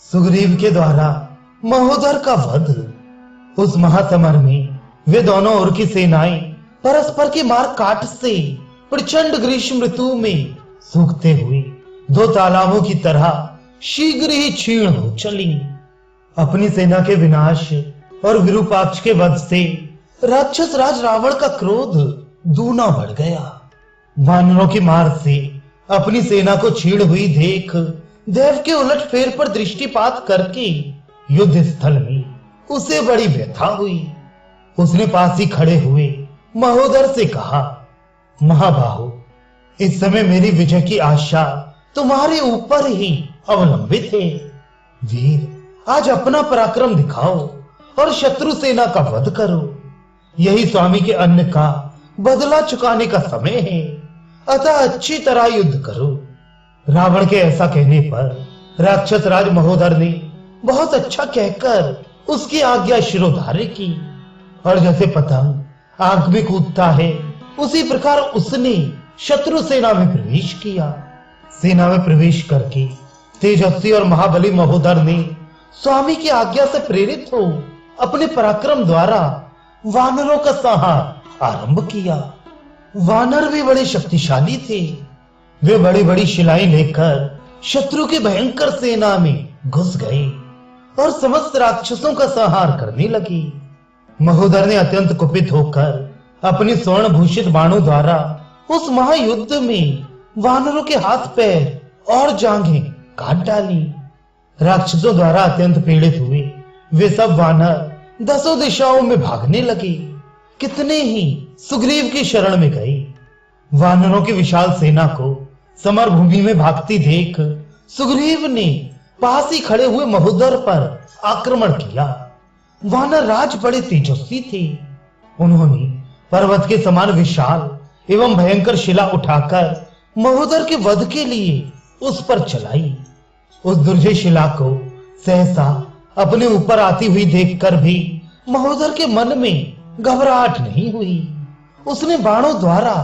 सुग्रीव के द्वारा महोदर का वध। उस महासमर में वे दोनों ओर की सेनाएं परस्पर की मार काट से प्रचंड ग्रीष्म ऋतु में सूखते हुए दो तालाबों की तरह शीघ्र ही क्षीण हो चली। अपनी सेना के विनाश और विरूपाक्ष के वध से राक्षस राज रावण का क्रोध दूना बढ़ गया। वानरों की मार से अपनी सेना को छीड़ हुई देख देव के उलट फेर पर दृष्टिपात करके युद्ध स्थल में उसे बड़ी व्यथा हुई। उसने पास ही खड़े हुए महोदर से कहा, महाबाहो, इस समय मेरी विजय की आशा तुम्हारे ऊपर ही अवलंबित है। वीर, आज अपना पराक्रम दिखाओ और शत्रु सेना का वध करो। यही स्वामी के अन्न का बदला चुकाने का समय है, अतः अच्छी तरह युद्ध करो। रावण के ऐसा कहने पर राक्षस राज महोदर ने बहुत अच्छा कहकर उसकी आज्ञा शिरोधार्य की, और जैसे पतंग आग में कूदता है उसी प्रकार उसने शत्रु सेना में प्रवेश किया। सेना में प्रवेश करके तेजस्वी और महाबली महोदर ने स्वामी की आज्ञा से प्रेरित हो अपने पराक्रम द्वारा वानरों का संहार आरंभ किया। वानर भी बड़े शक्तिशाली थे। वे बड़ी बड़ी शिलाएं लेकर शत्रु की भयंकर सेना में घुस गए और समस्त राक्षसों का संहार करने लगे। महोदर ने अत्यंत कुपित होकर अपनी स्वर्ण भूषित बाणों द्वारा उस महायुद्ध में वानरों के हाथ पैर और जांघें काट डाली। राक्षसों द्वारा अत्यंत पीड़ित हुए वे सब वानर दसों दिशाओं में भागने लगे। कितने ही सुग्रीव की शरण में गए। वानरों की विशाल सेना को समर भूमि में भागती देख सुग्रीव ने पास ही खड़े हुए महोदर पर आक्रमण किया। वानर राज बड़े तेजस्वी थे। उन्होंने पर्वत के समान विशाल एवं भयंकर शिला उठाकर महोदर के वध के लिए उस पर चलाई। उस दुर्जय शिला को सहसा अपने ऊपर आती हुई देखकर भी महोदर के मन में घबराहट नहीं हुई। उसने बाणों द्वारा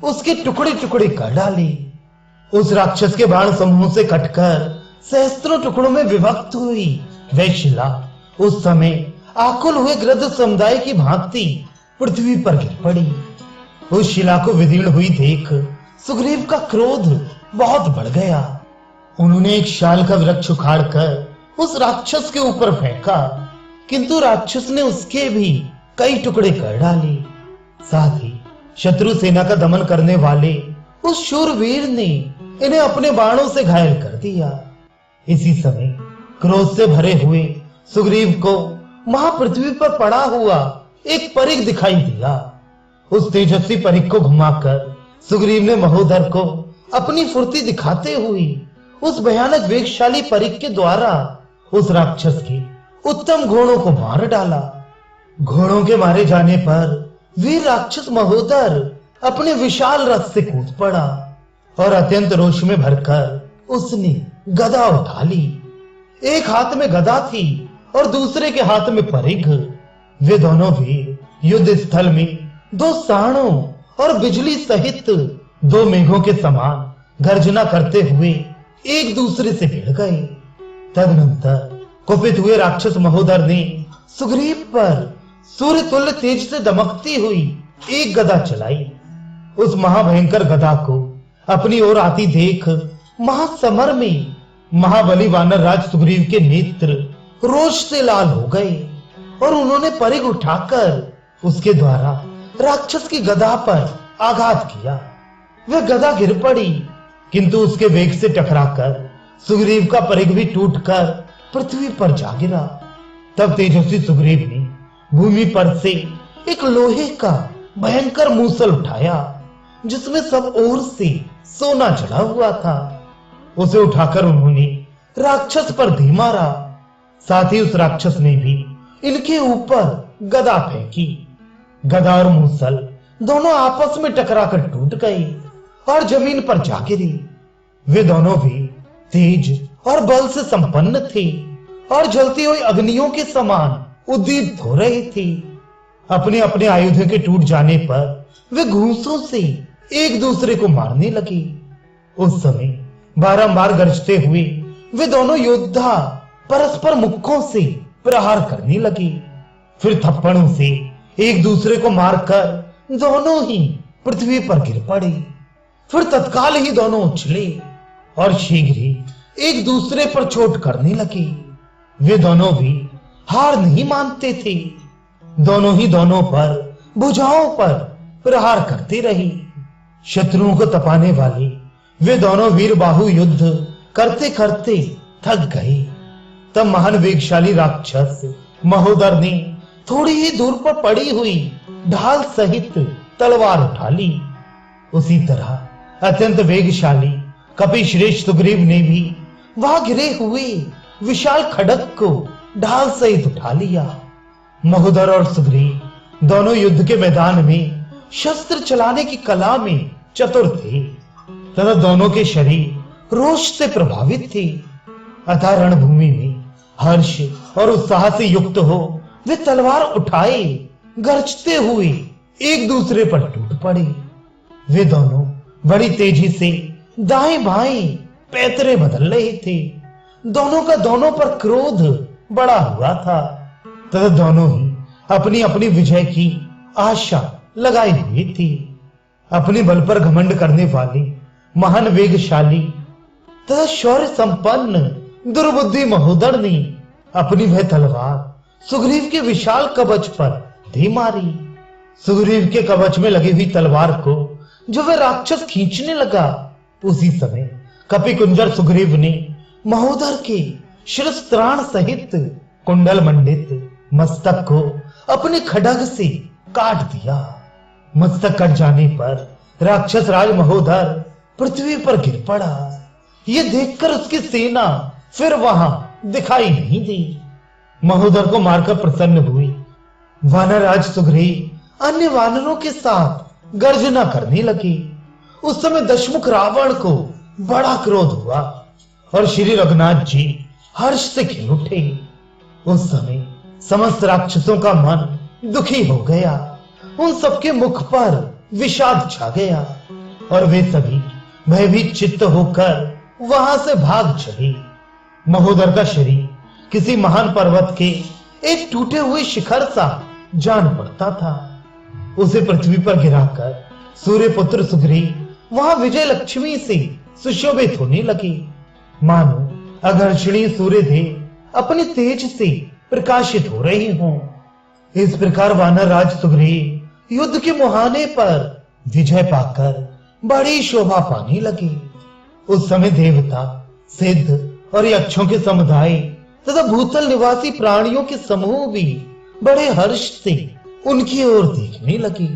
उसके टुकड़े टुकड़े कर डाले। उस राक्षस के बाण समूह से कटकर सहस्त्रों टुकड़ों में विभक्त हुई वह शिला उस समय आकुल हुए गृध्र समुदाय की भांति पृथ्वी पर गिर पड़ी। उस शिला को विदीर्ण हुई देख सुग्रीव का क्रोध बहुत बढ़ गया। उन्होंने एक शाल का वृक्ष उखाड़कर उस राक्षस के ऊपर फेंका, किंतु राक्षस ने उसके भी कई टुकड़े कर डाले। साथ ही शत्रु सेना का दमन करने वाले उस शूरवीर ने इन्हें अपने बाणों से घायल कर दिया। इसी समय क्रोध से भरे हुए सुग्रीव को महापृथ्वी पर पड़ा हुआ एक परिघ दिखाई दिया। उस तेजस्वी परिघ को घुमाकर सुग्रीव ने महोदर को अपनी फुर्ती दिखाते हुए उस भयानक वेगशाली परिघ के द्वारा उस राक्षस के उत्तम घोड़ों को मार डाला। घोड़ों के मारे जाने पर वीर राक्षस महोदर अपने विशाल रथ से कूद पड़ा और अत्यंत रोष में भरकर उसने गदा उठा ली। एक हाथ में गदा थी और दूसरे के हाथ में परिघ। वे दोनों वीर युद्ध स्थल में दो साणों और बिजली सहित दो मेघों के समान गर्जना करते हुए एक दूसरे से भिड़ गए। तदनंतर कुपित हुए राक्षस महोदर ने सुग्रीव पर सूर्य तुल्य तेज से दमकती हुई एक गदा चलाई। उस महाभयंकर गदा को अपनी ओर आती देख महासमर में महाबली वानर राज सुग्रीव के नेत्र रोष से लाल हो गए और उन्होंने परिघ उठाकर उसके द्वारा राक्षस की गदा पर आघात किया। वह गदा गिर पड़ी, किंतु उसके वेग से टकराकर सुग्रीव का परिघ भी टूटकर पृथ्वी पर जा गिरा। तब तेजस्वी सुग्रीव ने भूमि पर से एक लोहे का भयंकर मूसल उठाया जिसमें सब ओर से सोना जड़ा हुआ था। उसे उठाकर उन्होंने राक्षस पर धी मारा। साथ ही उस राक्षस ने भी इनके ऊपर गदा फेंकी। गदा और मूसल दोनों आपस में टकराकर टूट गए और जमीन पर जा गिरी। वे दोनों भी तेज और बल से संपन्न थे और जलती हुई अग्नियों के समान उद्दीप्त हो रहे थे। अपने अपने आयुधों के टूट जाने पर वे घूंसों से एक दूसरे को मारने लगे। उस समय बारंबार गरजते हुए वे दोनों योद्धा परस्पर मुक्कों से प्रहार करने लगे। फिर थप्पड़ों से एक दूसरे को मारकर दोनों ही पृथ्वी पर गिर पड़े। फिर तत्काल ही दोनों उछले और शीघ्र ही एक दूसरे पर चोट करने लगे। वे दोनों भी हार नहीं मानते थे। दोनों ही दोनों पर भुजाओं पर प्रहार करते रहे। शत्रुओं को तपाने वाले वे दोनों वीर बाहु युद्ध करते करते थक गए। तब महान वेगशाली राक्षस महोदर ने थोड़ी ही दूर पर पड़ी हुई ढाल सहित तलवार उठा ली। उसी तरह अत्यंत वेगशाली कपिश्रेष्ठ सुग्रीव ने भी वहां गिरे हुए विशाल खड्ग को ढाल सहित उठा लिया। महोदर और सुग्रीव दोनों युद्ध के मैदान में शस्त्र चलाने की कला में चतुर थे तथा दोनों के शरीर रोष से प्रभावित थे। अतः रणभूमि में हर्ष और उत्साह से युक्त हो वे तलवार उठाए गरजते हुए एक दूसरे पर टूट पड़े। वे दोनों बड़ी तेजी से दाएं बाएं पैतरे बदल रहे थे। दोनों का दोनों पर क्रोध बड़ा हुआ था तथा दोनों ही अपनी अपनी विजय की आशा लगाई हुई थी। अपने बल पर घमंड करने वाले महान वेगशाली तथा शौर्य संपन्न दुर्बुद्धि महोदर ने अपनी वह तलवार सुग्रीव के विशाल कवच पर दे मारी। सुग्रीव के कवच में लगी हुई तलवार को जो वह राक्षस खींचने लगा, उसी समय कपिकुंजर सुग्रीव ने महोदर के शिरस्त्राण सहित कुंडल मंडित मस्तक को अपने खड्ग से काट दिया। मस्तक कट जाने पर राक्षस राज महोदर पृथ्वी पर गिर पड़ा। यह देखकर उसकी सेना फिर वहां दिखाई नहीं दी। महोदर को मारकर प्रसन्न हुई वानर राज सुग्रीव अन्य वानरों के साथ गर्जना करने लगे। उस समय दशमुख रावण को बड़ा क्रोध हुआ और श्री रघुनाथ जी हर्ष से खिल उठे। उस समय समस्त राक्षसों का मन दुखी हो गया। उन सबके मुख पर विषाद छा गया और वे सभी भयभीत चित्त होकर वहां से भाग चले। महोदर का शरीर किसी महान पर्वत के एक टूटे हुए शिखर सा जान पड़ता था। उसे पृथ्वी पर गिराकर सूर्यपुत्र सुग्रीव वहां विजय लक्ष्मी से सुशोभित होने लगे, मानो अघर्षणीय सूर्य देव अपने तेज से प्रकाशित हो रहे हों। इस प्रकार वानर राज सुग्रीव युद्ध के मुहाने पर विजय पाकर बड़ी शोभा पाने लगे। उस समय देवता, सिद्ध और यक्षों के समुदाय तथा भूतल निवासी प्राणियों के समूह भी बड़े हर्ष से उनकी ओर देखने लगे।